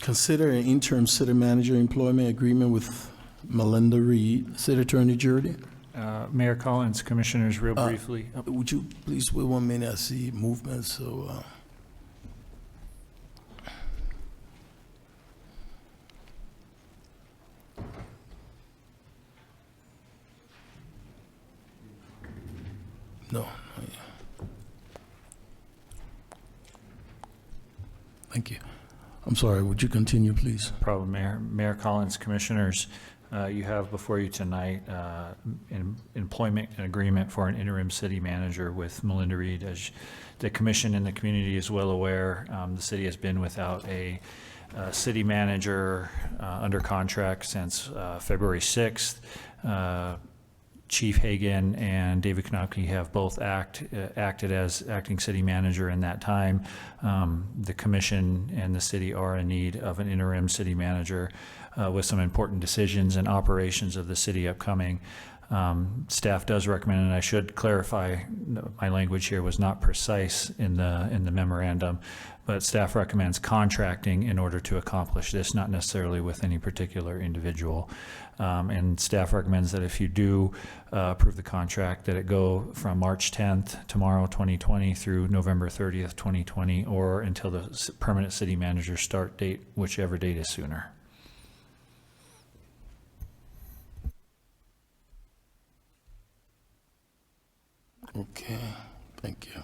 Consider an interim city manager employment agreement with Melinda Reed. City Attorney Jordy. Mayor Collins, Commissioners, real briefly. Would you please wait 1 minute? I see movement, so. No. Not yet. Thank you. I'm sorry, would you continue, please? No problem, Mayor. Mayor Collins, Commissioners, you have before you tonight an employment agreement for an interim city manager with Melinda Reed. As the commission and the community is well aware, the city has been without a city manager under contract since February 6th. Chief Hagan and David Knopke have both acted as acting city manager in that time. The commission and the city are in need of an interim city manager with some important decisions and operations of the city upcoming. Staff does recommend, and I should clarify, my language here was not precise in the memorandum, but staff recommends contracting in order to accomplish this, not necessarily with any particular individual. And staff recommends that if you do approve the contract, that it go from March 10th, tomorrow, 2020, through November 30th, 2020, or until the permanent city manager start date, whichever date is sooner. Okay, thank you.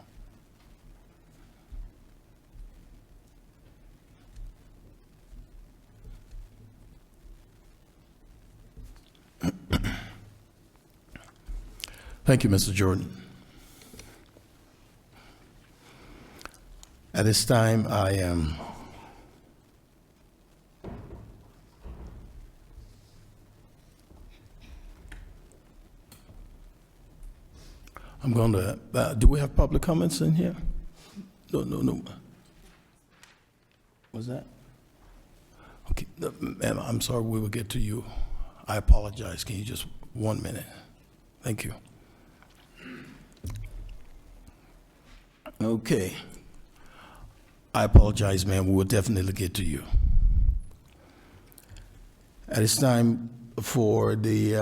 Thank you, Mr. Jordan. At this time, I'm going to, do we have public comments in here? No. What's that? Okay, ma'am, I'm sorry, we will get to you. I apologize. Can you just 1 minute? Thank you. Okay. I apologize, ma'am. We will definitely get to you. At this time, for the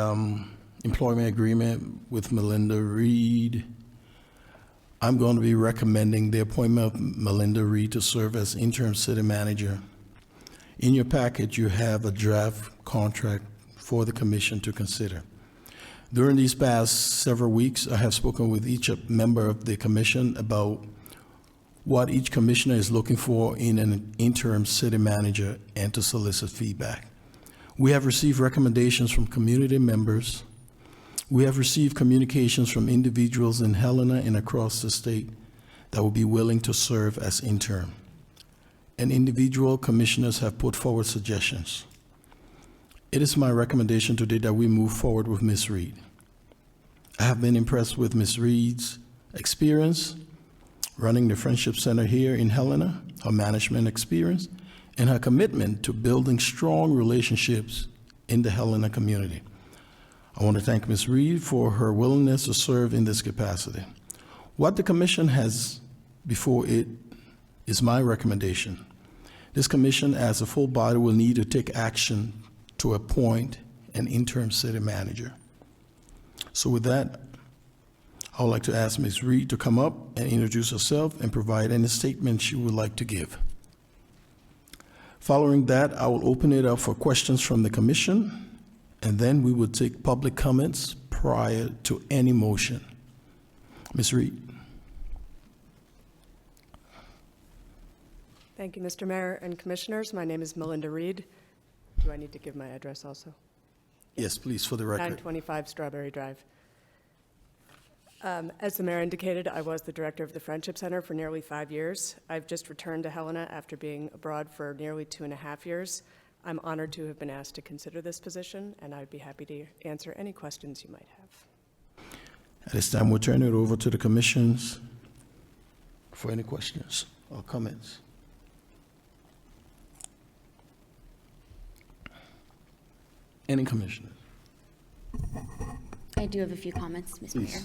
employment agreement with Melinda Reed, I'm going to be recommending the appointment of Melinda Reed to serve as interim city manager. In your package, you have a draft contract for the commission to consider. During these past several weeks, I have spoken with each member of the commission about what each commissioner is looking for in an interim city manager and to solicit feedback. We have received recommendations from community members. We have received communications from individuals in Helena and across the state that will be willing to serve as interim. And individual commissioners have put forward suggestions. It is my recommendation today that we move forward with Ms. Reed. I have been impressed with Ms. Reed's experience running the Friendship Center here in Helena, her management experience, and her commitment to building strong relationships in the Helena community. I want to thank Ms. Reed for her willingness to serve in this capacity. What the commission has before it is my recommendation. This commission, as a full body, will need to take action to appoint an interim city manager. So with that, I would like to ask Ms. Reed to come up and introduce herself and provide any statement she would like to give. Following that, I will open it up for questions from the commission, and then we will take public comments prior to any motion. Ms. Reed. Thank you, Mr. Mayor and Commissioners. My name is Melinda Reed. Do I need to give my address also? Yes, please, for the record. 925 Strawberry Drive. As the mayor indicated, I was the director of the Friendship Center for nearly 5 years. I've just returned to Helena after being abroad for nearly 2.5 years. I'm honored to have been asked to consider this position, and I'd be happy to answer any questions you might have. At this time, we'll turn it over to the commissions for any questions or comments. Any commissioners? I do have a few comments, Mr. Mayor.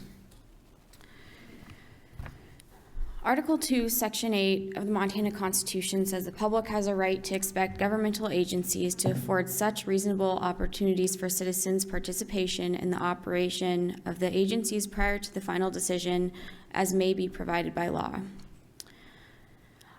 Article 2, Section 8 of the Montana Constitution says the public has a right to expect governmental agencies to afford such reasonable opportunities for citizens' participation in the operation of the agencies prior to the final decision as may be provided by law.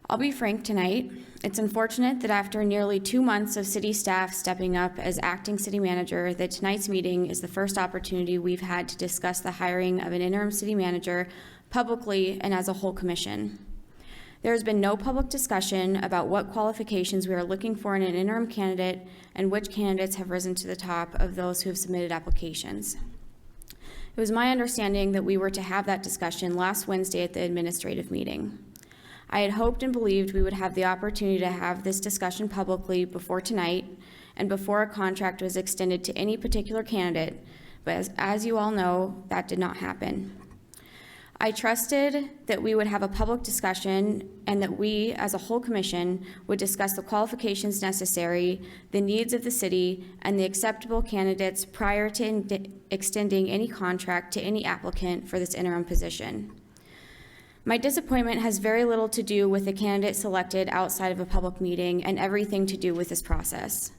I'll be frank tonight. It's unfortunate that after nearly 2 months of city staff stepping up as acting city manager, that tonight's meeting is the first opportunity we've had to discuss the hiring of an interim city manager publicly and as a whole commission. There has been no public discussion about what qualifications we are looking for in an interim candidate and which candidates have risen to the top of those who have submitted applications. It was my understanding that we were to have that discussion last Wednesday at the administrative meeting. I had hoped and believed we would have the opportunity to have this discussion publicly before tonight and before a contract was extended to any particular candidate, but as you all know, that did not happen. I trusted that we would have a public discussion and that we, as a whole commission, would discuss the qualifications necessary, the needs of the city, and the acceptable candidates prior to extending any contract to any applicant for this interim position. My disappointment has very little to do with the candidate selected outside of a public meeting and everything to do with this process.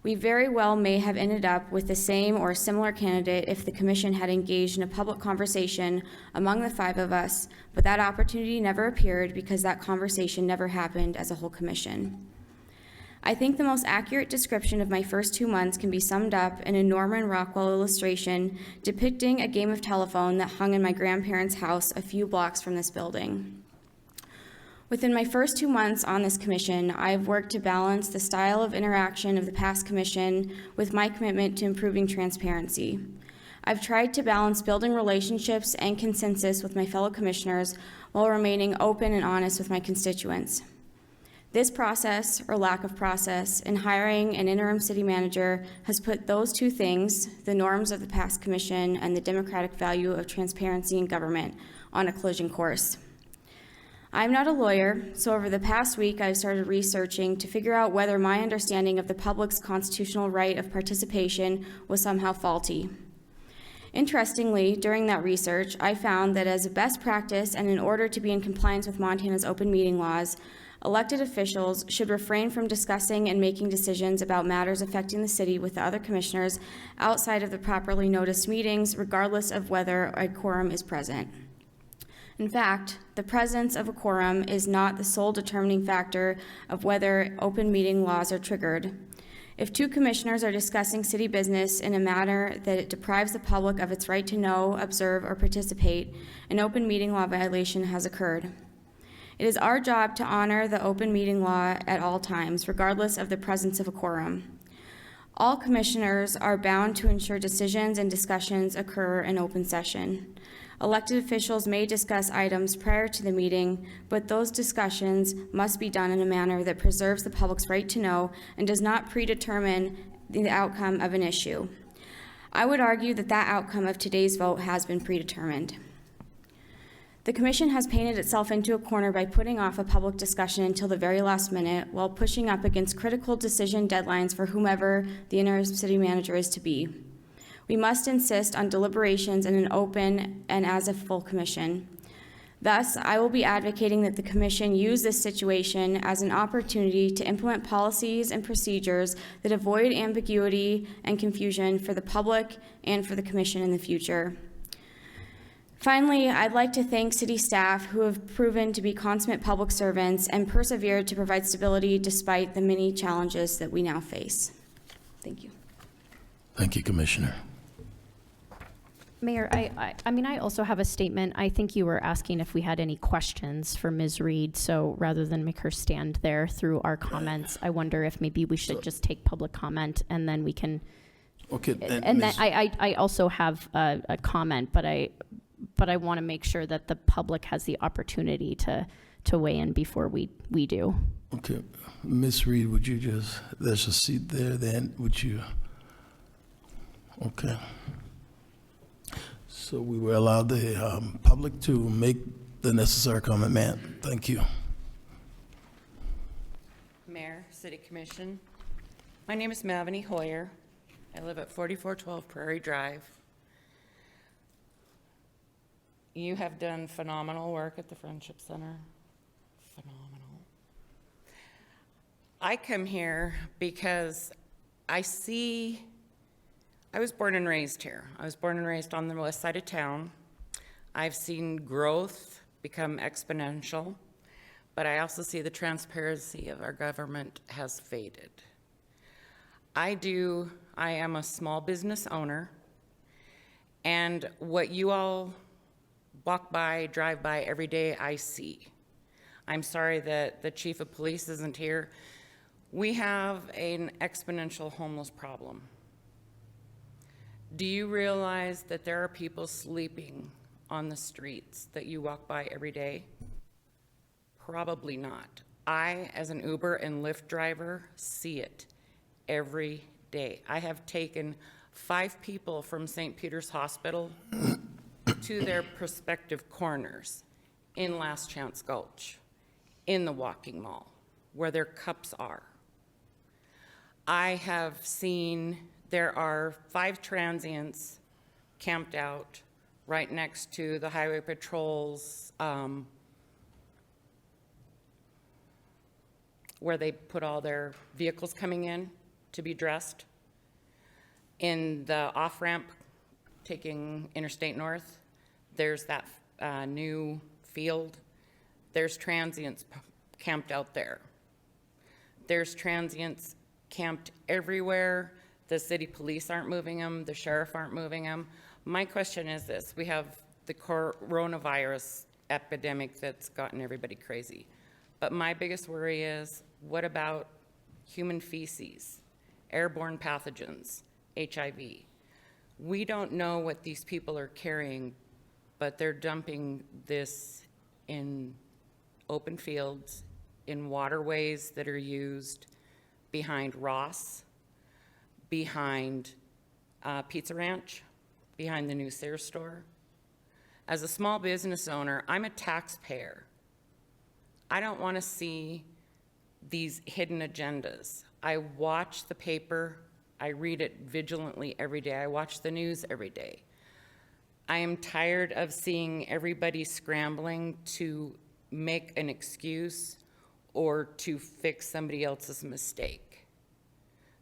We very well may have ended up with the same or similar candidate if the commission had engaged in a public conversation among the 5 of us, but that opportunity never appeared because that conversation never happened as a whole commission. I think the most accurate description of my first 2 months can be summed up in a Norman Rockwell illustration depicting a game of telephone that hung in my grandparents' house a few blocks from this building. Within my first 2 months on this commission, I have worked to balance the style of interaction of the past commission with my commitment to improving transparency. I've tried to balance building relationships and consensus with my fellow commissioners while remaining open and honest with my constituents. This process, or lack of process, in hiring an interim city manager has put those 2 things, the norms of the past commission and the democratic value of transparency in government, on a collision course. I'm not a lawyer, so over the past week I've started researching to figure out whether my understanding of the public's constitutional right of participation was somehow faulty. Interestingly, during that research, I found that as a best practice and in order to be in compliance with Montana's open meeting laws, elected officials should refrain from discussing and making decisions about matters affecting the city with the other commissioners outside of the properly noticed meetings, regardless of whether a quorum is present. In fact, the presence of a quorum is not the sole determining factor of whether open meeting laws are triggered. If 2 commissioners are discussing city business in a manner that it deprives the public of its right to know, observe, or participate, an open meeting law violation has occurred. It is our job to honor the open meeting law at all times, regardless of the presence of a quorum. All commissioners are bound to ensure decisions and discussions occur in open session. Elected officials may discuss items prior to the meeting, but those discussions must be done in a manner that preserves the public's right to know and does not predetermine the outcome of an issue. I would argue that that outcome of today's vote has been predetermined. The commission has painted itself into a corner by putting off a public discussion until the very last minute while pushing up against critical decision deadlines for whomever the interim city manager is to be. We must insist on deliberations in an open and as a full commission. Thus, I will be advocating that the commission use this situation as an opportunity to implement policies and procedures that avoid ambiguity and confusion for the public and for the commission in the future. Finally, I'd like to thank city staff who have proven to be consummate public servants and persevered to provide stability despite the many challenges that we now face. Thank you. Thank you, Commissioner. Mayor, I also have a statement. I think you were asking if we had any questions for Ms. Reed, so rather than make her stand there through our comments, I wonder if maybe we should just take public comment and then we can. Okay. And then I also have a comment, but I want to make sure that the public has the opportunity to weigh in before we do. Okay, Ms. Reed, would you just, there's a seat there then, would you? Okay. So we will allow the public to make the necessary comment, ma'am. Thank you. Mayor, City Commission. My name is Mavany Hoyer. I live at 4412 Prairie Drive. you have done phenomenal work at the Friendship Center. Phenomenal. I come here because I was born and raised here. I was born and raised on the west side of town. I've seen growth become exponential, but I also see the transparency of our government has faded. I am a small business owner, and what you all walk by, drive by every day, I see. I'm sorry that the chief of police isn't here. We have an exponential homeless problem. Do you realize that there are people sleeping on the streets that you walk by every day? Probably not. I, as an Uber and Lyft driver, see it every day. I have taken 5 people from St. Peter's Hospital to their prospective corners in Last Chance Gulch, in the Walking Mall, where their cups are. I have seen there are 5 transients camped out right next to the highway patrols, where they put all their vehicles coming in to be dressed. In the off-ramp taking Interstate North, there's that new field. There's transients camped out there. There's transients camped everywhere. The city police aren't moving them. The sheriff aren't moving them. My question is this. We have the coronavirus epidemic that's gotten everybody crazy. But my biggest worry is, what about human feces, airborne pathogens, HIV? We don't know what these people are carrying, but they're dumping this in open fields, in waterways that are used behind Ross, behind Pizza Ranch, behind the new Sears store. As a small business owner, I'm a taxpayer. I don't want to see these hidden agendas. I watch the paper. I read it vigilantly every day. I watch the news every day. I am tired of seeing everybody scrambling to make an excuse or to fix somebody else's mistake.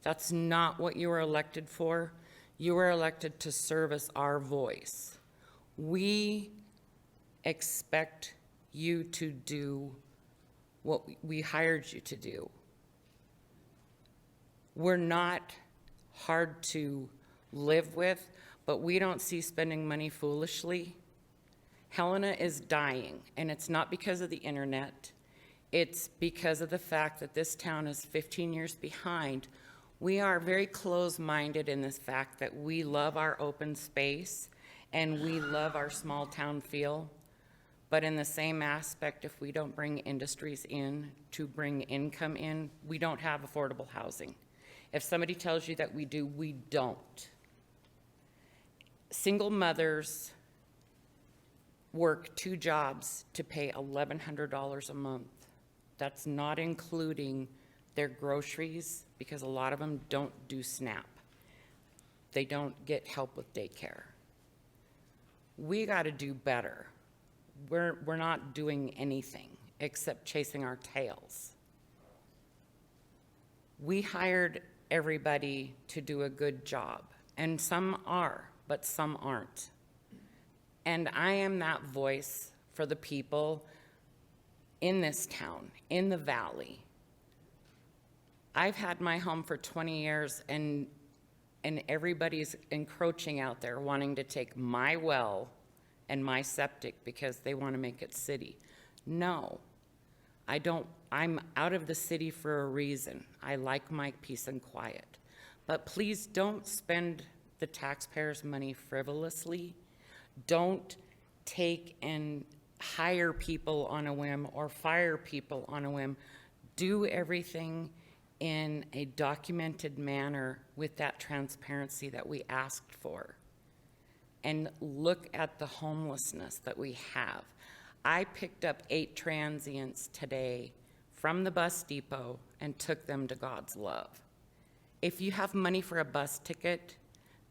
That's not what you were elected for. You were elected to service our voice. We expect you to do what we hired you to do. We're not hard to live with, but we don't see spending money foolishly. Helena is dying, and it's not because of the internet. It's because of the fact that this town is 15 years behind. We are very close-minded in this fact that we love our open space and we love our small town feel. But in the same aspect, if we don't bring industries in to bring income in, we don't have affordable housing. If somebody tells you that we do, we don't. Single mothers work 2 jobs to pay $1,100 a month. That's not including their groceries, because a lot of them don't do SNAP. They don't get help with daycare. We got to do better. We're not doing anything except chasing our tails. We hired everybody to do a good job, and some are, but some aren't. And I am that voice for the people in this town, in the valley. I've had my home for 20 years, and everybody's encroaching out there wanting to take my well and my septic because they want to make it city. No, I don't. I'm out of the city for a reason. I like my peace and quiet. But please don't spend the taxpayers' money frivolously. Don't take and hire people on a whim or fire people on a whim. Do everything in a documented manner with that transparency that we asked for. And look at the homelessness that we have. I picked up 8 transients today from the bus depot and took them to God's love. If you have money for a bus ticket,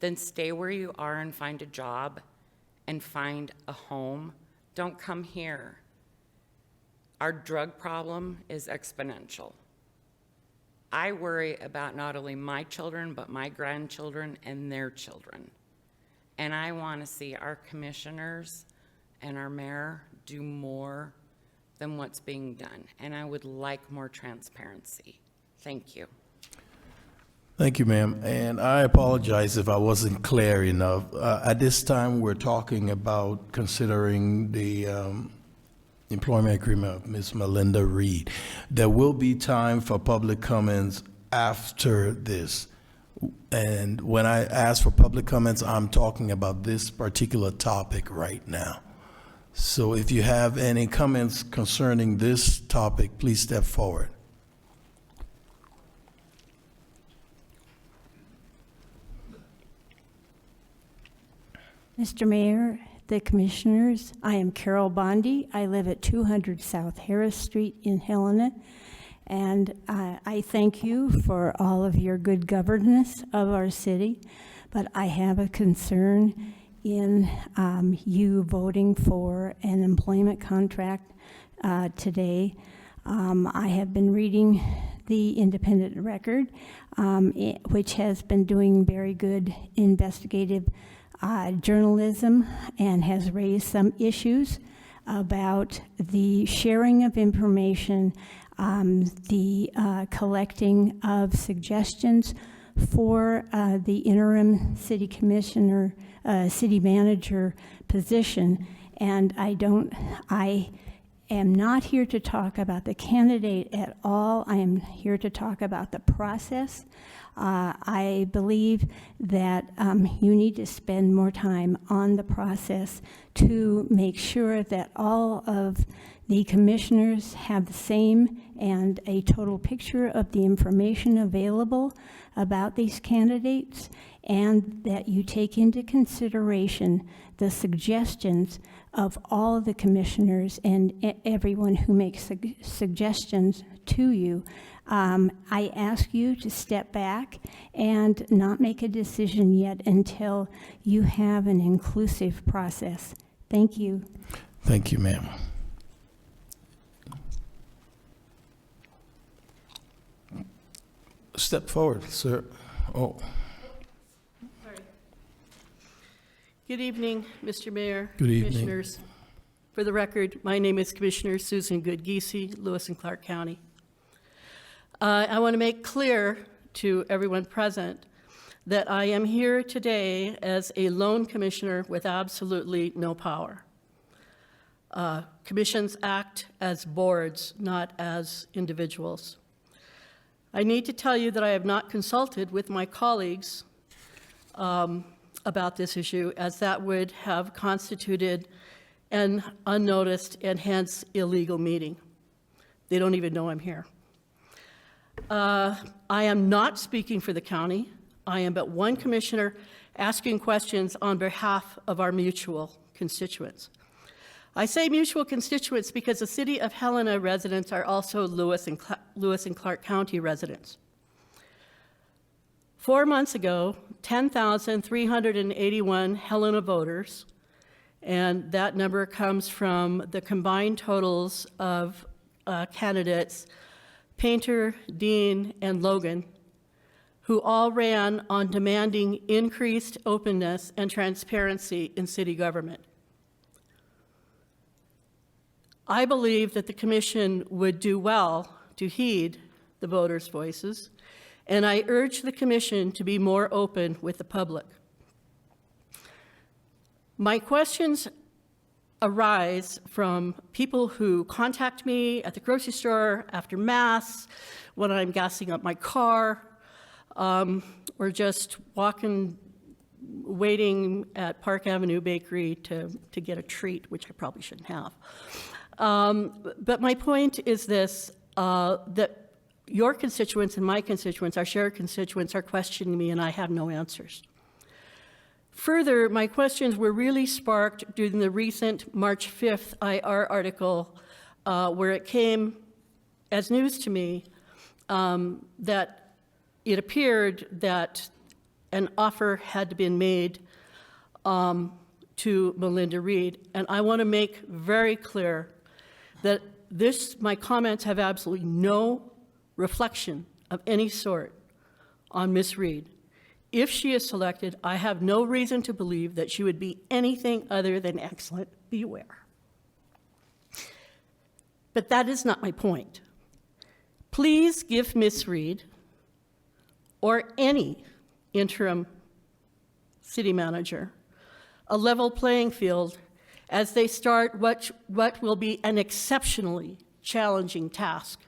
then stay where you are and find a job and find a home, don't come here. Our drug problem is exponential. I worry about not only my children, but my grandchildren and their children. And I want to see our commissioners and our mayor do more than what's being done. And I would like more transparency. Thank you. Thank you, ma'am. And I apologize if I wasn't clear enough. At this time, we're talking about considering the employment agreement of Ms. Melinda Reed. There will be time for public comments after this. And when I ask for public comments, I'm talking about this particular topic right now. So if you have any comments concerning this topic, please step forward. Mr. Mayor, the commissioners, I am Carol Bondi. I live at 200 South Harris Street in Helena, and I thank you for all of your good governance of our city, but I have a concern in you voting for an employment contract today. I have been reading the Independent Record, which has been doing very good investigative journalism and has raised some issues about the sharing of information, the collecting of suggestions for the interim city commissioner, city manager position. And I am not here to talk about the candidate at all. I am here to talk about the process. I believe that you need to spend more time on the process to make sure that all of the commissioners have the same and a total picture of the information available about these candidates, and that you take into consideration the suggestions of all of the commissioners and everyone who makes suggestions to you. I ask you to step back and not make a decision yet until you have an inclusive process. Thank you. Thank you, ma'am. Step forward, sir. Oh, Good evening, Mr. Mayor. Good evening. Commissioners. For the record, my name is Commissioner Susan Good-Giese, Lewis and Clark County. I want to make clear to everyone present that I am here today as a lone commissioner with absolutely no power. Commissions act as boards, not as individuals. I need to tell you that I have not consulted with my colleagues about this issue, as that would have constituted an unnoticed and hence illegal meeting. They don't even know I'm here. I am not speaking for the county. I am but one commissioner asking questions on behalf of our mutual constituents. I say mutual constituents because the city of Helena residents are also Lewis and Clark County residents. 4 months ago, 10,381 Helena voters, and that number comes from the combined totals of candidates Painter, Dean, and Logan, who all ran on demanding increased openness and transparency in city government. I believe that the commission would do well to heed the voters' voices, and I urge the commission to be more open with the public. My questions arise from people who contact me at the grocery store after Mass, when I'm gassing up my car, or just waiting at Park Avenue Bakery to get a treat, which I probably shouldn't have. But my point is this, that your constituents and my constituents, our shared constituents, are questioning me, and I have no answers. Further, my questions were really sparked during the recent March 5th IR article, where it came as news to me that it appeared that an offer had been made to Melinda Reed, and I want to make very clear that my comments have absolutely no reflection of any sort on Ms. Reed. If she is selected, I have no reason to believe that she would be anything other than excellent. Beware. But that is not my point. Please give Ms. Reed or any interim city manager a level playing field as they start what will be an exceptionally challenging task.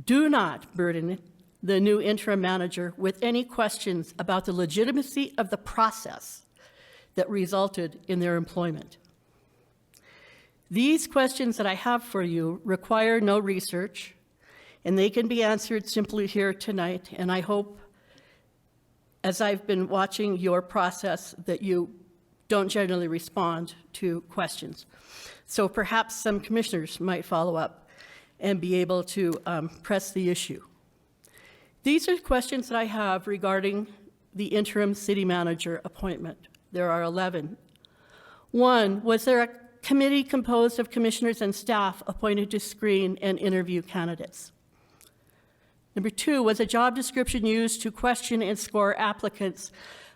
Do not burden the new interim manager with any questions about the legitimacy of the process that resulted in their employment. These questions that I have for you require no research, and they can be answered simply here tonight, and I hope, as I've been watching your process, that you don't generally respond to questions. So perhaps some commissioners might follow up and be able to press the issue. These are questions that I have regarding the interim city manager appointment. There are 11. 1, was there a committee composed of commissioners and staff appointed to screen and interview candidates? Number 2, was a job description used to question and score applicants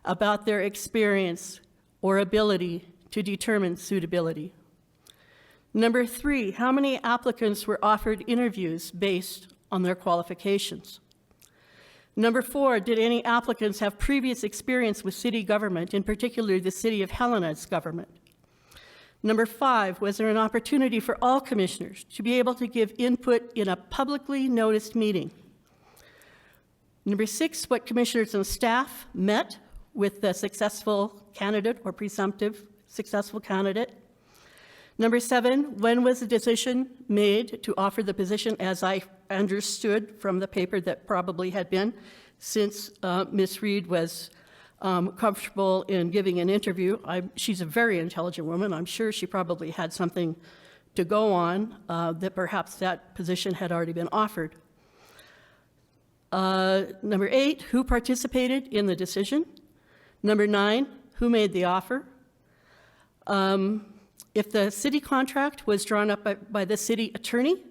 about their experience or ability to determine suitability? Number 3, how many applicants were offered interviews based on their qualifications? Number 4, did any applicants have previous experience with city government, in particular the city of Helena's government? Number 5, was there an opportunity for all commissioners to be able to give input in a publicly noticed meeting? Number 6, what commissioners and staff met with the successful candidate or presumptive successful candidate? Number 7, when was the decision made to offer the position, as I understood from the paper that probably had been, since Ms. Reed was comfortable in giving an interview? She's a very intelligent woman. I'm sure she probably had something to go on, that perhaps that position had already been offered. Number 8, who participated in the decision? Number 9, who made the offer? If the city contract was drawn up by the city attorney,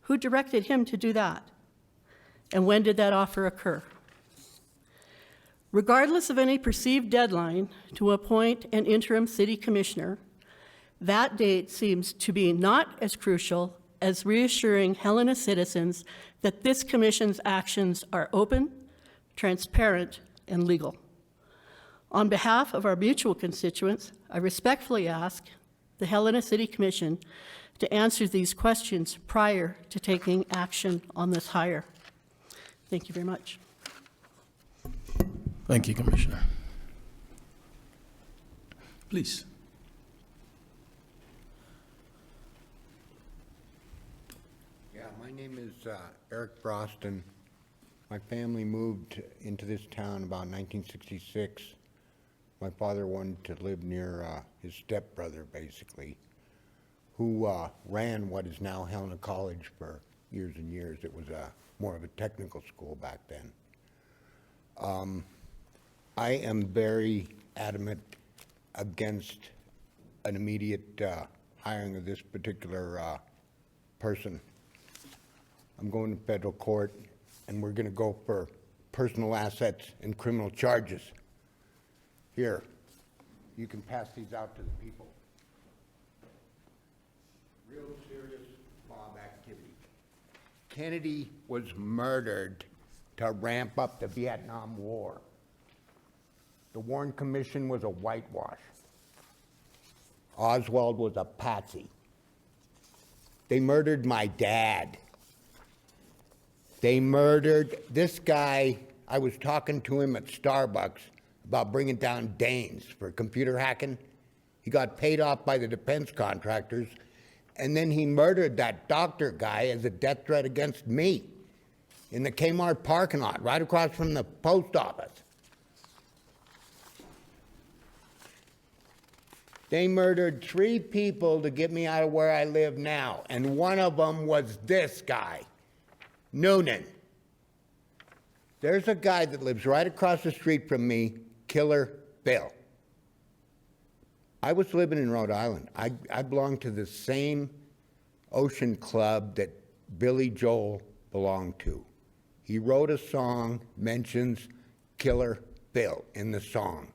who directed him to do that? And when did that offer occur? Regardless of any perceived deadline to appoint an interim city commissioner, that date seems to be not as crucial as reassuring Helena citizens that this commission's actions are open, transparent, and legal. On behalf of our mutual constituents, I respectfully ask the Helena City Commission to answer these questions prior to taking action on this hire. Thank you very much. Thank you, Commissioner. Please. Yeah, my name is Eric Broston. My family moved into this town about 1966. My father wanted to live near his stepbrother, basically, who ran what is now Helena College for years and years. It was more of a technical school back then. I am very adamant against an immediate hiring of this particular person. I'm going to federal court, and we're going to go for personal assets and criminal charges. Here, you can pass these out to the people. Real serious mob activity. Kennedy was murdered to ramp up the Vietnam War. The Warren Commission was a whitewash. Oswald was a patsy. They murdered my dad. They murdered this guy. I was talking to him at Starbucks about bringing down Danes for computer hacking. He got paid off by the defense contractors, and then he murdered that doctor guy as a death threat against me in the Kmart parking lot right across from the post office. They murdered 3 people to get me out of where I live now, and one of them was this guy, Noonan. There's a guy that lives right across the street from me, Killer Bill. I was living in Rhode Island. I belonged to the same ocean club that Billy Joel belonged to. He wrote a song, mentions Killer Bill in the song.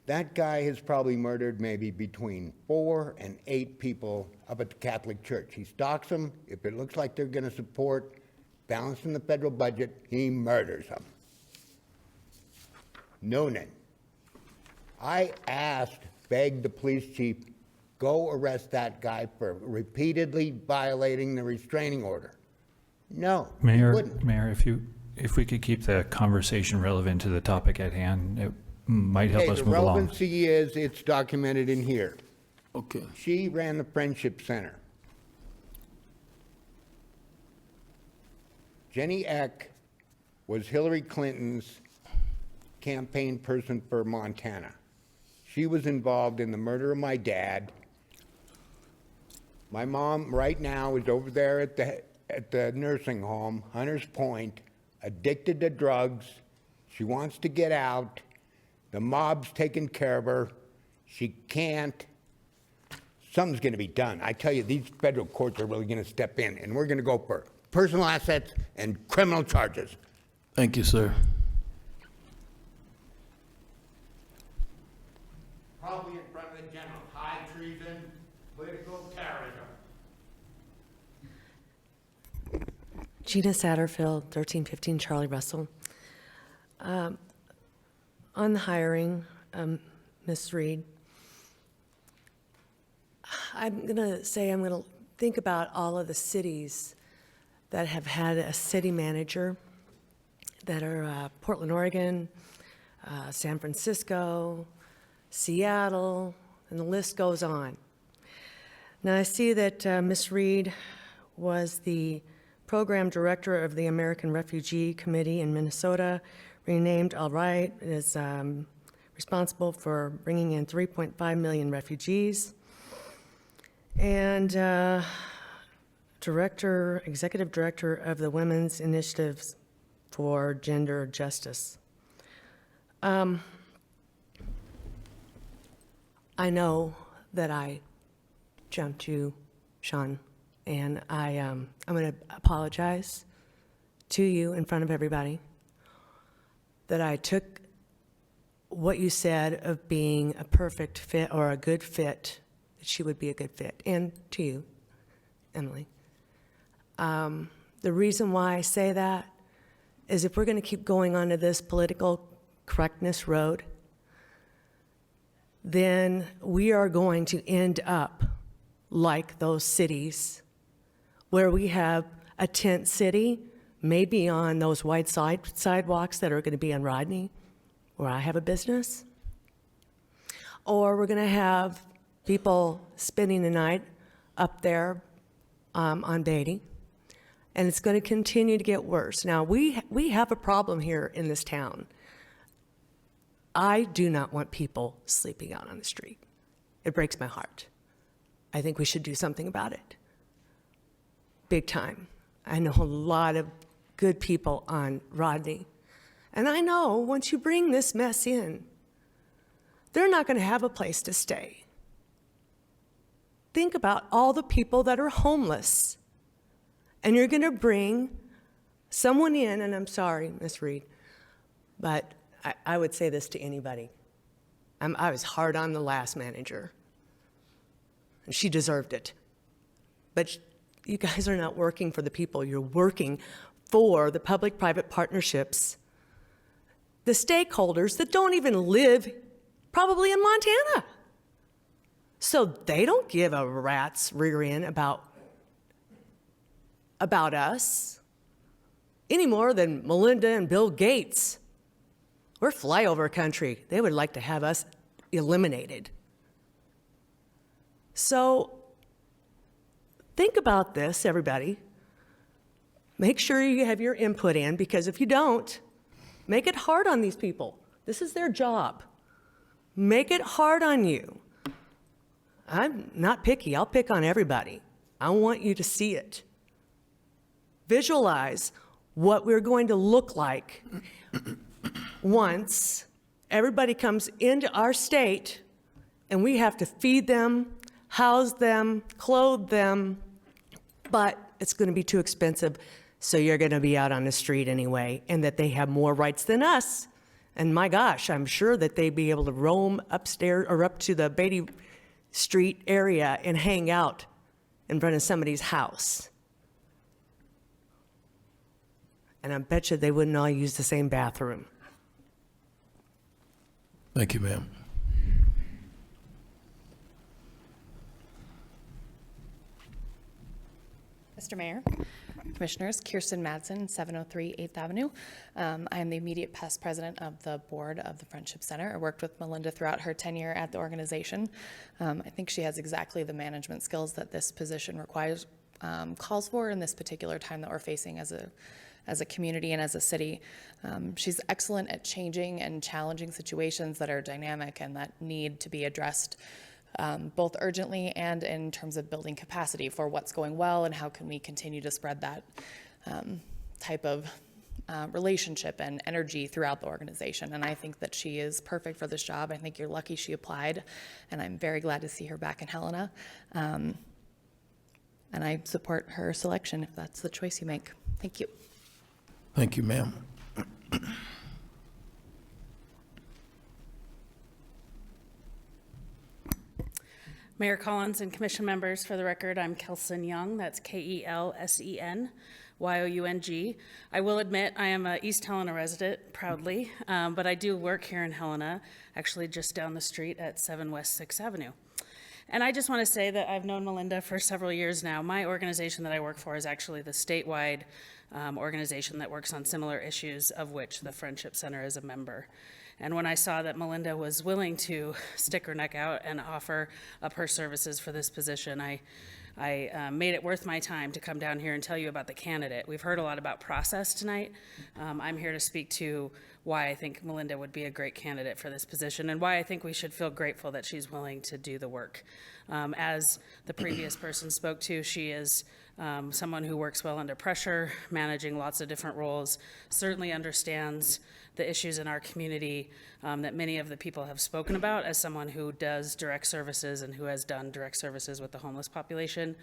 That guy has probably murdered maybe between 4 and 8 people up at the Catholic Church. He stalks them. If it looks like they're going to support balancing the federal budget, he murders them. Noonan. I begged the police chief, go arrest that guy for repeatedly violating the restraining order. No, he Mayor, wouldn't. Mayor, if we could keep the conversation relevant to the topic at hand, it might help Okay, us the move along. relevancy is, it's documented in here. Okay. She ran the Friendship Center. Jenny Eck was Hillary Clinton's campaign person for Montana. She was involved in the murder of my dad. My mom right now is over there at the nursing home, Hunters Point, addicted to drugs. She wants to get out. The mob's taking care of her. She can't. Something's going to be done. I tell you, these federal courts are really going to step in, and we're going to go for personal assets and criminal charges. Thank you, sir. Probably in front of the general. High treason, political terrorism. Gina Satterfield, 1315 Charlie Russell. On the hiring, Ms. Reed, I'm going to think about all of the cities that have had a city manager that are Portland, Oregon, San Francisco, Seattle, and the list goes on. Now I see that Ms. Reed was the program director of the American Refugee Committee in Minnesota, renamed All Right, is responsible for bringing in 3.5 million refugees, and executive director of the Women's Initiatives for Gender Justice. I know that I jumped you, Sean, and I'm going to apologize to you in front of everybody that I took what you said of being a perfect fit or a good fit, that she would be a good fit, and to you, Emily. The reason why I say that is if we're going to keep going onto this political correctness road, then we are going to end up like those cities where we have a tent city, maybe on those wide sidewalks that are going to be on Rodney, where I have a business, or we're going to have people spending the night up there on Beatty, and it's going to continue to get worse. Now, we have a problem here in this town. I do not want people sleeping out on the street. It breaks my heart. I think we should do something about it. Big time. I know a lot of good people on Rodney. And I know once you bring this mess in, they're not going to have a place to stay. Think about all the people that are homeless. And you're going to bring someone in, and I'm sorry, Ms. Reed, but I would say this to anybody. I was hard on the last manager, and she deserved it. But you guys are not working for the people. You're working for the public-private partnerships, the stakeholders that don't even live probably in Montana. So they don't give a rat's rear end about us any more than Melinda and Bill Gates. We're flyover country. They would like to have us eliminated. So think about this, everybody. Make sure you have your input in, because if you don't, make it hard on these people. This is their job. Make it hard on you. I'm not picky. I'll pick on everybody. I want you to see it. Visualize what we're going to look like once everybody comes into our state and we have to feed them, house them, clothe them, but it's going to be too expensive, so you're going to be out on the street anyway, and that they have more rights than us. And my gosh, I'm sure that they'd be able to roam upstairs or up to the Beatty Street area and hang out in front of somebody's house. And I bet you they wouldn't all use the same bathroom. Thank you, ma'am. Mr. Mayor, Commissioners, Kirsten Madsen, 703 8th Avenue. I am the immediate past president of the board of the Friendship Center. I worked with Melinda throughout her tenure at the organization. I think she has exactly the management skills that this position requires, calls for in this particular time that we're facing as a community and as a city. She's excellent at changing and challenging situations that are dynamic and that need to be addressed both urgently and in terms of building capacity for what's going well and how can we continue to spread that type of relationship and energy throughout the organization. And I think that she is perfect for this job. I think you're lucky she applied, and I'm very glad to see her back in Helena. And I support her selection if that's the choice you make. Thank you. Thank you, ma'am. Mayor Collins and commission members, for the record, I'm Kelsen Young. That's Kelsen Young. I will admit I am an East Helena resident, proudly, but I do work here in Helena, actually just down the street at 7 West 6th Avenue. And I just want to say that I've known Melinda for several years now. My organization that I work for is actually the statewide organization that works on similar issues, of which the Friendship Center is a member. And when I saw that Melinda was willing to stick her neck out and offer up her services for this position, I made it worth my time to come down here and tell you about the candidate. We've heard a lot about process tonight. I'm here to speak to why I think Melinda would be a great candidate for this position and why I think we should feel grateful that she's willing to do the work. As the previous person spoke to, she is someone who works well under pressure, managing lots of different roles, certainly understands the issues in our community that many of the people have spoken about, as someone who does direct services and who has done direct services with the homeless population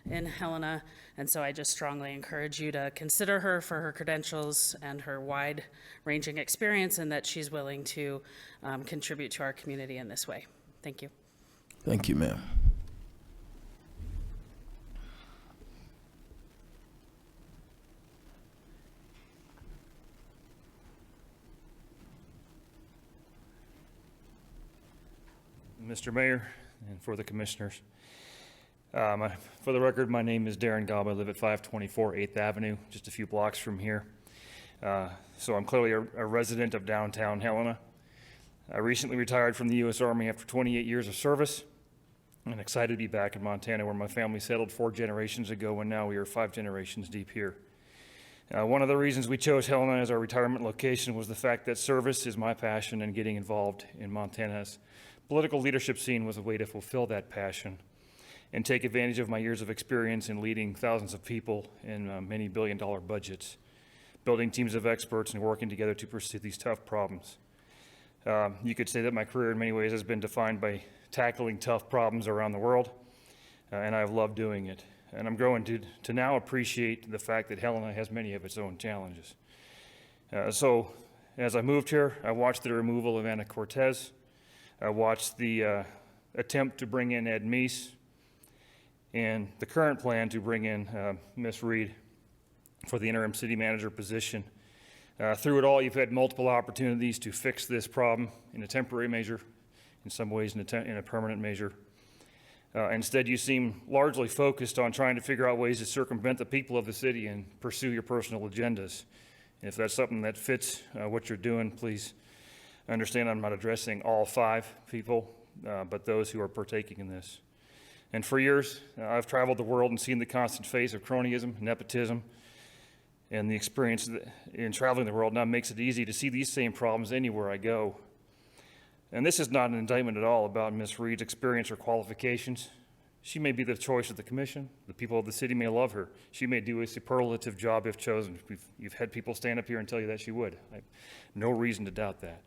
in Helena. And so I just strongly encourage you to consider her for her credentials and her wide-ranging experience, and that she's willing to contribute to our community in this way. Thank you. Thank you, ma'am. Mr. Mayor, and for the commissioners. For the record, my name is Darren Gobb. I live at 524 8th Avenue, just a few blocks from here. So I'm clearly a resident of downtown Helena. I recently retired from the U.S. Army after 28 years of service, and excited to be back in Montana, where my family settled 4 generations ago, and now we are 5 generations deep here. One of the reasons we chose Helena as our retirement location was the fact that service is my passion, and getting involved in Montana's political leadership scene was a way to fulfill that passion and take advantage of my years of experience in leading thousands of people in many billion-dollar budgets, building teams of experts, and working together to pursue these tough problems. You could say that my career in many ways has been defined by tackling tough problems around the world, and I've loved doing it. And I'm growing to now appreciate the fact that Helena has many of its own challenges. So as I moved here, I watched the removal of Anna Cortez. I watched the attempt to bring in Ed Meese, and the current plan to bring in Ms. Reed for the interim city manager position. Through it all, you've had multiple opportunities to fix this problem in a temporary measure, in some ways in a permanent measure. Instead, you seem largely focused on trying to figure out ways to circumvent the people of the city and pursue your personal agendas. And if that's something that fits what you're doing, please understand I'm not addressing all 5 people, but those who are partaking in this. And for years, I've traveled the world and seen the constant face of cronyism, nepotism, and the experience in traveling the world now makes it easy to see these same problems anywhere I go. And this is not an indictment at all about Ms. Reed's experience or qualifications. She may be the choice of the commission. The people of the city may love her. She may do a superlative job if chosen. You've had people stand up here and tell you that she would. I have no reason to doubt that.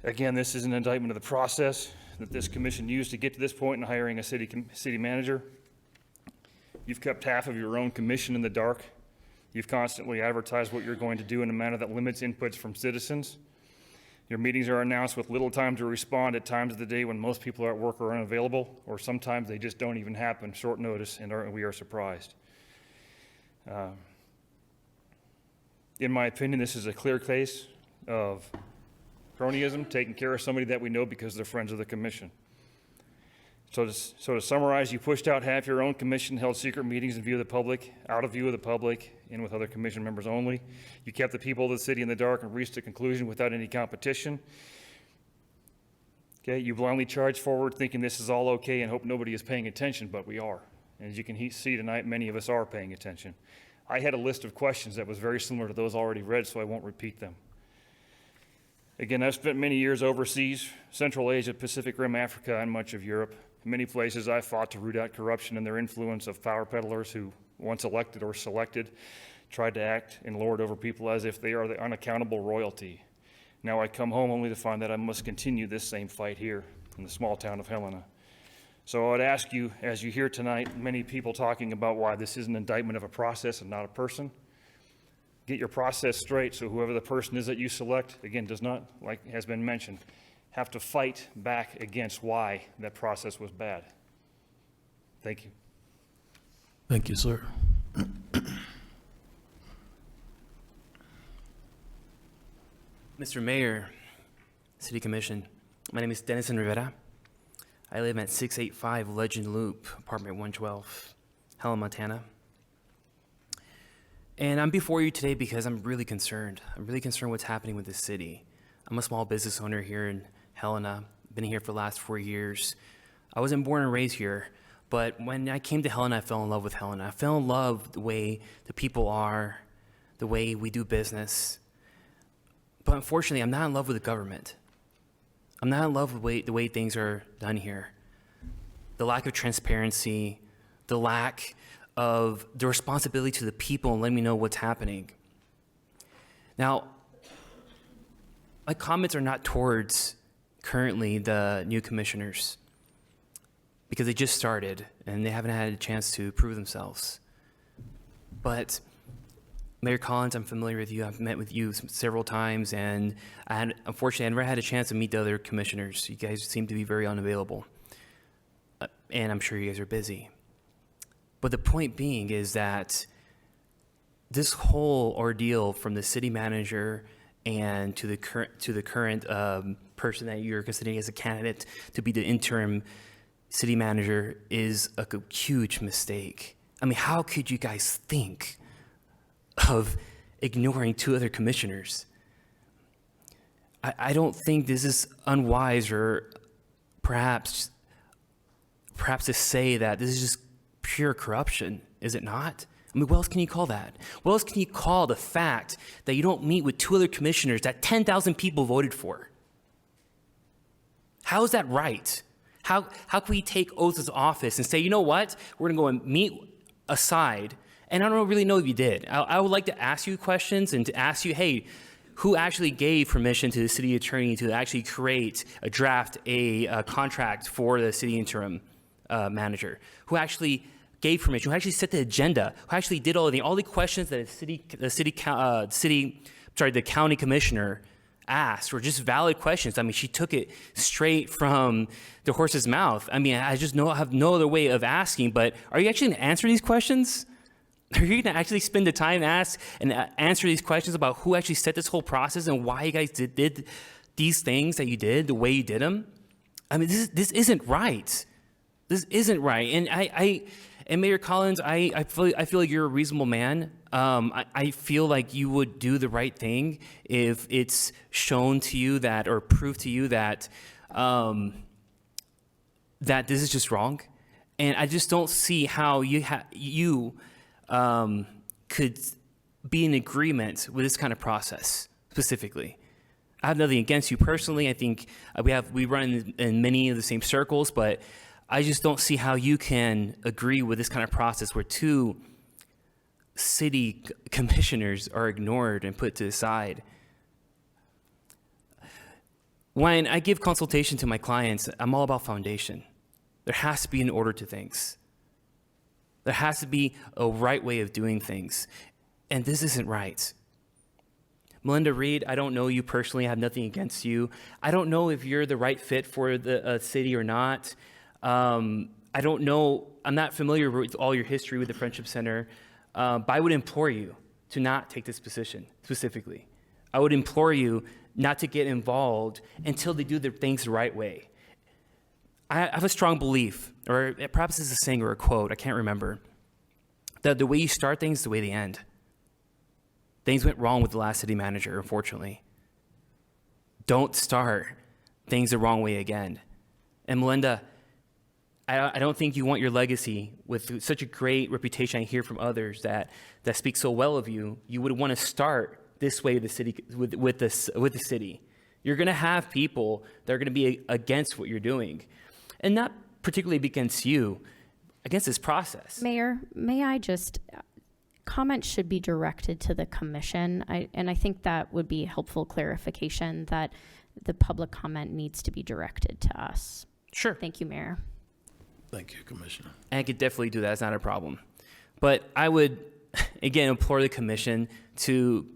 Again, this is an indictment of the process that this commission used to get to this point in hiring a city manager. You've kept half of your own commission in the dark. You've constantly advertised what you're going to do in a manner that limits inputs from citizens. Your meetings are announced with little time to respond at times of the day when most people are at work or unavailable, or sometimes they just don't even happen, short notice, and we are surprised. In my opinion, this is a clear case of cronyism, taking care of somebody that we know because they're friends of the commission. So to summarize, you pushed out half your own commission, held secret meetings in view of the public, out of view of the public, and with other commission members only. You kept the people of the city in the dark and reached a conclusion without any competition. Okay, you blindly charged forward thinking this is all okay and hope nobody is paying attention, but we are. And as you can see tonight, many of us are paying attention. I had a list of questions that was very similar to those already read, so I won't repeat them. Again, I've spent many years overseas, Central Asia, Pacific Rim, Africa, and much of Europe. In many places, I fought to root out corruption and their influence of power peddlers who, once elected or selected, tried to act and lord over people as if they are the unaccountable royalty. Now I come home only to find that I must continue this same fight here in the small town of Helena. So I would ask you, as you hear tonight, many people talking about why this is an indictment of a process and not a person, get your process straight so whoever the person is that you select, again, does not, like has been mentioned, have to fight back against why that process was bad. Thank you. Thank you, sir. Mr. Mayor, City Commission, my name is Denison Rivera. I live at 685 Legend Loop, apartment 112, Helena, Montana. And I'm before you today because I'm really concerned. I'm really concerned what's happening with this city. I'm a small business owner here in Helena. Been here for the last 4 years. I wasn't born and raised here, but when I came to Helena, I fell in love with Helena. I fell in love with the way the people are, the way we do business. But unfortunately, I'm not in love with the government. I'm not in love with the way things are done here. The lack of transparency, the lack of the responsibility to the people and letting me know what's happening. Now, my comments are not towards currently the new commissioners because they just started and they haven't had a chance to prove themselves. But Mayor Collins, I'm familiar with you. I've met with you several times, and unfortunately, I never had a chance to meet the other commissioners. You guys seem to be very unavailable, and I'm sure you guys are busy. But the point being is that this whole ordeal from the city manager and to the current person that you're considering as a candidate to be the interim city manager is a huge mistake. I mean, how could you guys think of ignoring two other commissioners? I don't think this is unwise, or perhaps to say that this is just pure corruption, is it not? I mean, what else can you call that? What else can you call the fact that you don't meet with two other commissioners that 10,000 people voted for? How is that right? How can we take oaths of office and say, you know what, we're gonna go and meet aside? And I don't really know if you did. I would like to ask you questions and to ask you, hey, who actually gave permission to the city attorney to actually create a draft, a contract for the city interim manager? Who actually gave permission? Who actually set the agenda? Who actually did all the questions that the county commissioner asked were just valid questions. I mean, she took it straight from the horse's mouth. I mean, I just have no other way of asking, but are you actually gonna answer these questions? Are you going to actually spend the time to ask and answer these questions about who actually set this whole process and why you guys did these things that you did, the way you did them? I mean, this isn't right. This isn't right. And Mayor Collins, I feel like you're a reasonable man. I feel like you would do the right thing if it's shown to you that, or proved to you that, that this is just wrong. And I just don't see how you could be in agreement with this kind of process specifically. I have nothing against you personally. I think we run in many of the same circles, but I just don't see how you can agree with this kind of process where two city commissioners are ignored and put to the side. When I give consultation to my clients, I'm all about foundation. There has to be an order to things. There has to be a right way of doing things. And this isn't right. Melinda Reed, I don't know you personally. I have nothing against you. I don't know if you're the right fit for the city or not. I don't know. I'm not familiar with all your history with the Friendship Center. But I would implore you to not take this position specifically. I would implore you not to get involved until they do the things the right way. I have a strong belief, or perhaps it's a saying or a quote, I can't remember, that the way you start things is the way they end. Things went wrong with the last city manager, unfortunately. Don't start things the wrong way again. And Melinda, I don't think you want your legacy with such a great reputation I hear from others that speak so well of you. You would want to start this way with the city, with the city. You're going to have people that are going to be against what you're doing, and not particularly against you, against this process. Mayor, may I just, comments should be directed to the commission, and I think that would be helpful clarification that the public comment needs to be directed to us. Sure. Thank you, Mayor. Thank you, Commissioner. I could definitely do that. It's not a problem. But I would, again, implore the commission to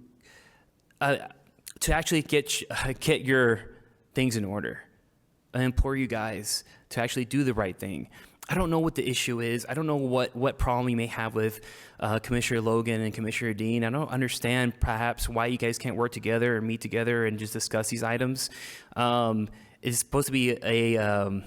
actually get your things in order. I implore you guys to actually do the right thing. I don't know what the issue is. I don't know what problem you may have with Commissioner Logan and Commissioner Dean. I don't understand perhaps why you guys can't work together or meet together and just discuss these items. It's supposed to be a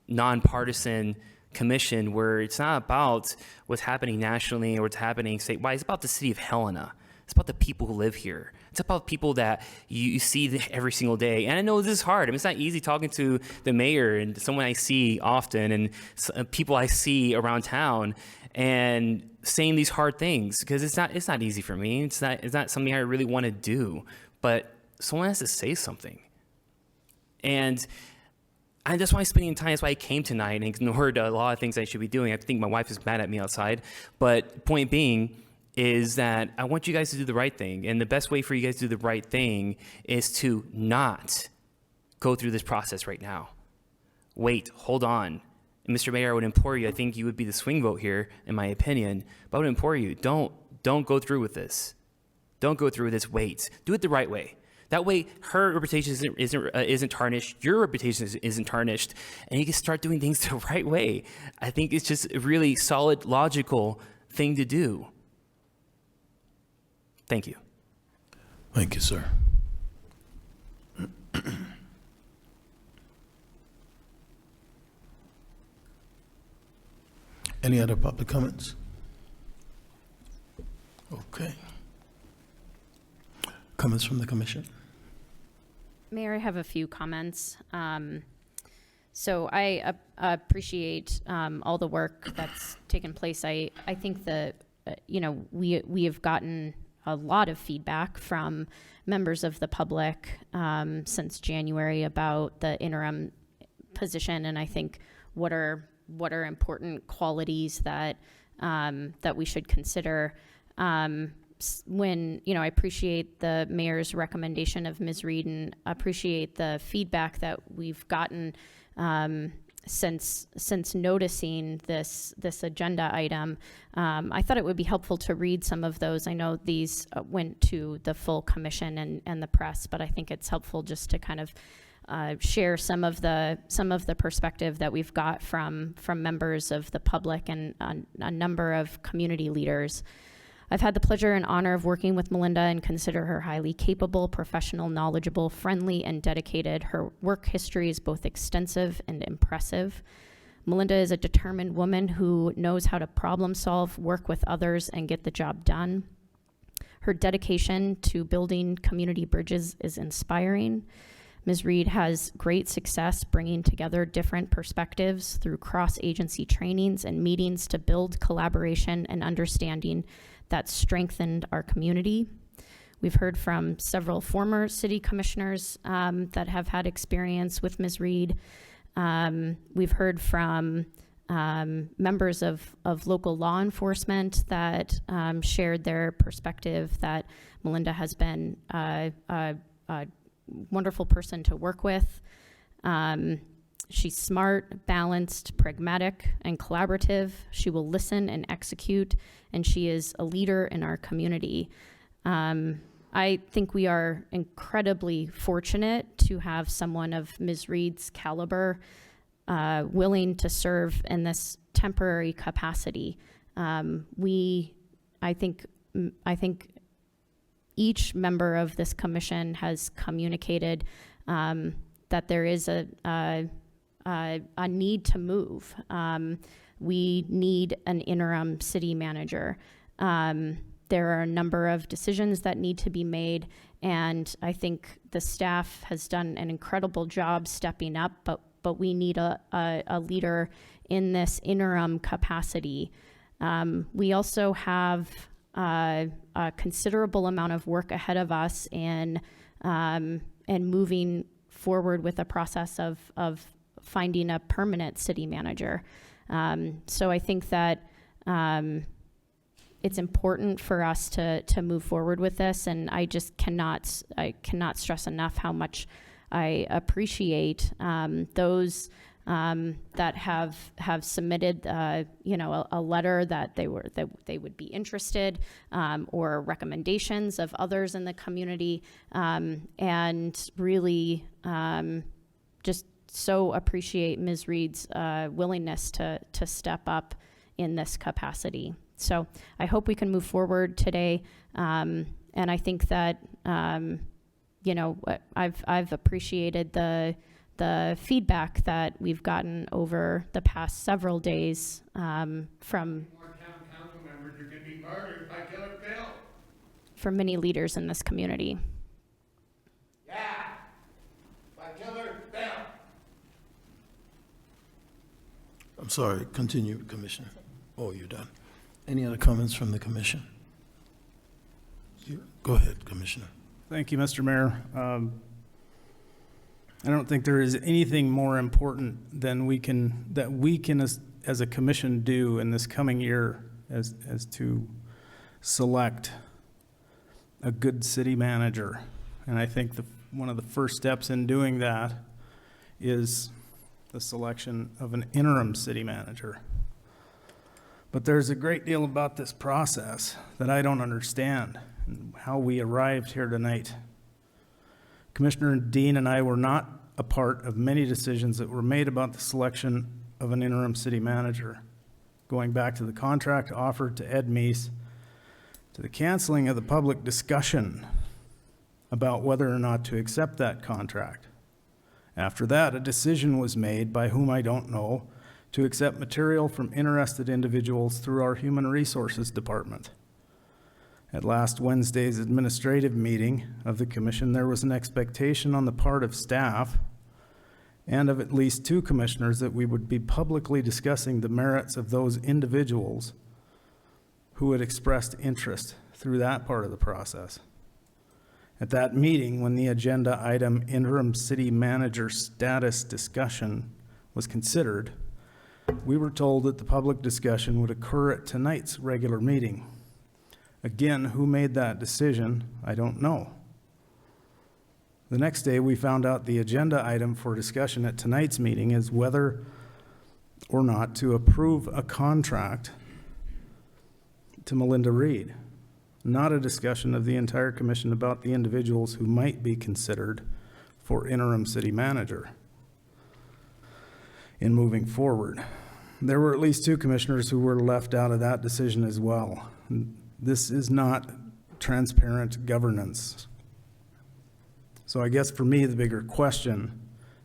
nonpartisan commission where it's not about what's happening nationally or what's happening statewide. It's about the city of Helena. It's about the people who live here. It's about people that you see every single day. And I know this is hard. I mean, it's not easy talking to the mayor and someone I see often and people I see around town and saying these hard things, because it's not easy for me. It's not something I really want to do, but someone has to say something. And that's why I'm spending time. That's why I came tonight and ignored a lot of things I should be doing. I think my wife is mad at me outside. But point being is that I want you guys to do the right thing. And the best way for you guys to do the right thing is to not go through this process right now. Wait, hold on. And Mr. Mayor, I would implore you, I think you would be the swing vote here, in my opinion, but I would implore you, don't go through with this. Don't go through with this. Wait. Do it the right way. That way, her reputation isn't tarnished, your reputation isn't tarnished, and you can start doing things the right way. I think it's just a really solid, logical thing to do. Thank you. Thank you, sir. Any other public comments? Okay. Comments from the commission? Mayor, I have a few comments. So I appreciate all the work that's taken place. I think that, we have gotten a lot of feedback from members of the public since January about the interim position, and I think what are important qualities that that we should consider. When, I appreciate the mayor's recommendation of Ms. Reed and appreciate the feedback that we've gotten since noticing this agenda item. I thought it would be helpful to read some of those. I know these went to the full commission and the press, but I think it's helpful just to kind of share some of the perspective that we've got from members of the public and a number of community leaders. I've had the pleasure and honor of working with Melinda and consider her highly capable, professional, knowledgeable, friendly, and dedicated. Her work history is both extensive and impressive. Melinda is a determined woman who knows how to problem solve, work with others, and get the job done. Her dedication to building community bridges is inspiring. Ms. Reed has great success bringing together different perspectives through cross-agency trainings and meetings to build collaboration and understanding that strengthened our community. We've heard from several former city commissioners that have had experience with Ms. Reed. We've heard from members of local law enforcement that shared their perspective that Melinda has been wonderful person to work with. She's smart, balanced, pragmatic, and collaborative. She will listen and execute, and she is a leader in our community. I think we are incredibly fortunate to have someone of Ms. Reed's caliber willing to serve in this temporary capacity. I think each member of this commission has communicated that there is a need to move. We need an interim city manager. There are a number of decisions that need to be made, and I think the staff has done an incredible job stepping up, but we need a leader in this interim capacity. We also have a considerable amount of work ahead of us in moving forward with the process of finding a permanent city manager. So I think that it's important for us to move forward with this, and I cannot stress enough how much I appreciate those that have submitted, a letter that they would be interested, or recommendations of others in the community, and really just so appreciate Ms. Reed's willingness to step up in this capacity. So I hope we can move forward today, and I think that I've appreciated the feedback that we've gotten over the past several days from many leaders in this community. Yeah, by Killer Bill. I'm sorry, continue, Commissioner. Oh, you're done. Any other comments from the commission? Go ahead, Commissioner. Thank you, Mr. Mayor. I don't think there is anything more important than we can as a commission do in this coming year as to select a good city manager. And I think one of the first steps in doing that is the selection of an interim city manager. But there's a great deal about this process that I don't understand, and how we arrived here tonight. Commissioner Dean and I were not a part of many decisions that were made about the selection of an interim city manager, going back to the contract offered to Ed Meese, to the canceling of the public discussion about whether or not to accept that contract. After that, a decision was made by whom I don't know to accept material from interested individuals through our Human Resources Department. At last Wednesday's administrative meeting of the commission, there was an expectation on the part of staff and of at least 2 commissioners that we would be publicly discussing the merits of those individuals who had expressed interest through that part of the process. At that meeting, when the agenda item interim city manager status discussion was considered, we were told that the public discussion would occur at tonight's regular meeting. Again, who made that decision, I don't know. The next day, we found out the agenda item for discussion at tonight's meeting is whether or not to approve a contract to Melinda Reed, not a discussion of the entire commission about the individuals who might be considered for interim city manager. In moving forward, there were at least 2 commissioners who were left out of that decision as well. This is not transparent governance. So I guess for me, the bigger question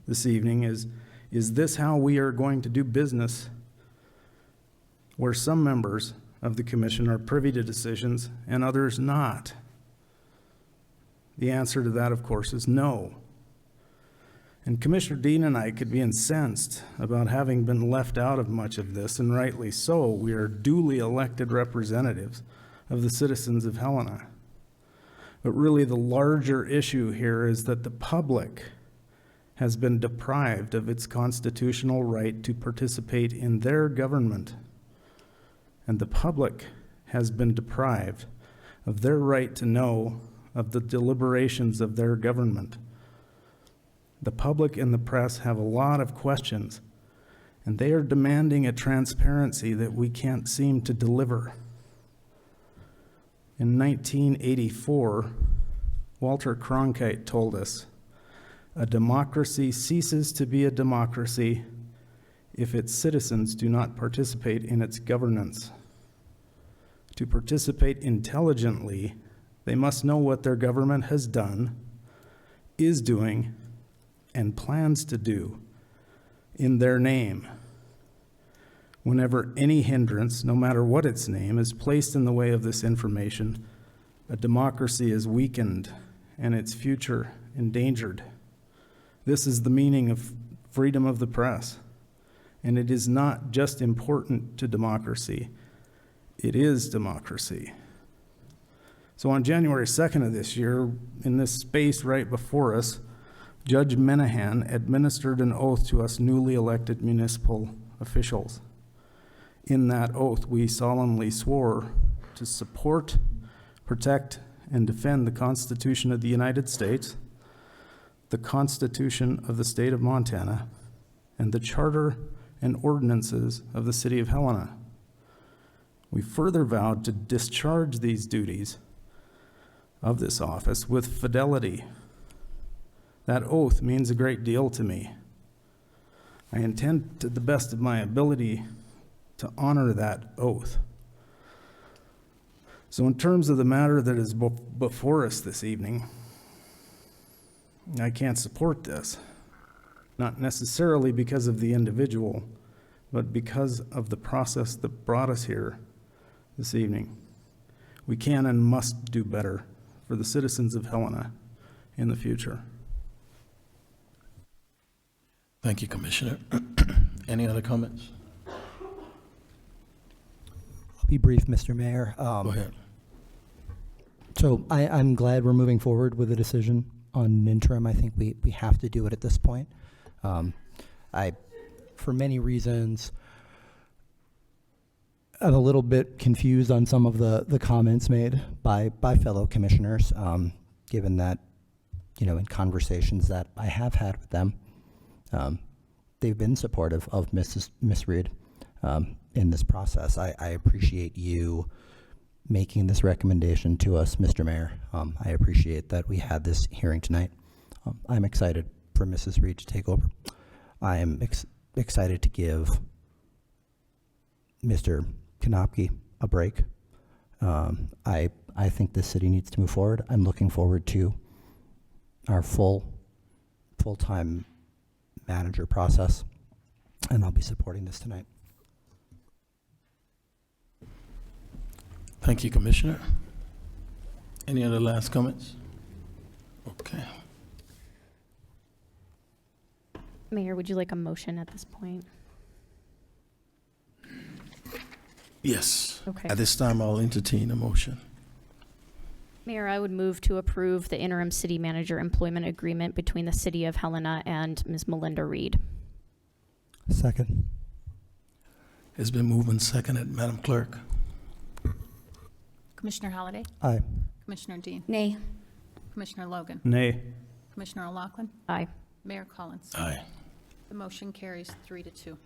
this evening is this how we are going to do business, where some members of the commission are privy to decisions and others not? The answer to that, of course, is no. And Commissioner Dean and I could be incensed about having been left out of much of this, and rightly so. We are duly elected representatives of the citizens of Helena. But really the larger issue here is that the public has been deprived of its constitutional right to participate in their government. And the public has been deprived of their right to know of the deliberations of their government The public and the press have a lot of questions, and they are demanding a transparency that we can't seem to deliver. In 1984, Walter Cronkite told us, "A democracy ceases to be a democracy if its citizens do not participate in its governance. To participate intelligently, they must know what their government has done, is doing, and plans to do in their name. Whenever any hindrance, no matter what its name, is placed in the way of this information, a democracy is weakened and its future endangered." This is the meaning of freedom of the press. And it is not just important to democracy, it is democracy. So on January 2nd of this year, in this space right before us, Judge Menahan administered an oath to us newly elected municipal officials. In that oath, we solemnly swore to support, protect, and defend the Constitution of the United States, the Constitution of the State of Montana, and the Charter and ordinances of the City of Helena. We further vowed to discharge these duties of this office with fidelity. That oath means a great deal to me. I intend to the best of my ability to honor that oath. So in terms of the matter that is before us this evening, I can't support this. Not necessarily because of the individual, but because of the process that brought us here this evening. We can and must do better for the citizens of Helena in the future. Thank you, Commissioner. Any other comments? I'll be brief, Mr. Mayor. Go ahead. So I'm glad we're moving forward with a decision on an interim. I think we have to do it at this point. For many reasons, I'm a little bit confused on some of the comments made by fellow commissioners, given that, in conversations that I have had with them, they've been supportive of Miss Reed in this process. I appreciate you making this recommendation to us, Mr. Mayor. I appreciate that we had this hearing tonight. I'm excited for Mrs. Reed to take over. I am excited to give Mr. Konopke a break. I think this city needs to move forward. I'm looking forward to our full-time manager process, and I'll be supporting this tonight. Thank you, Commissioner. Any other last comments? Okay. Mayor, would you like a motion at this point? Yes. Okay. At this time, I'll entertain a motion. Mayor, I would move to approve the interim city manager employment agreement between the City of Helena and Ms. Melinda Reed. Second. It's been moved and seconded. Madam Clerk? Commissioner Holliday? Aye. Commissioner Dean? Nay. Commissioner Logan? Nay. Commissioner O'Loughlin? Aye. Mayor Collins? Aye. The motion carries 3-2.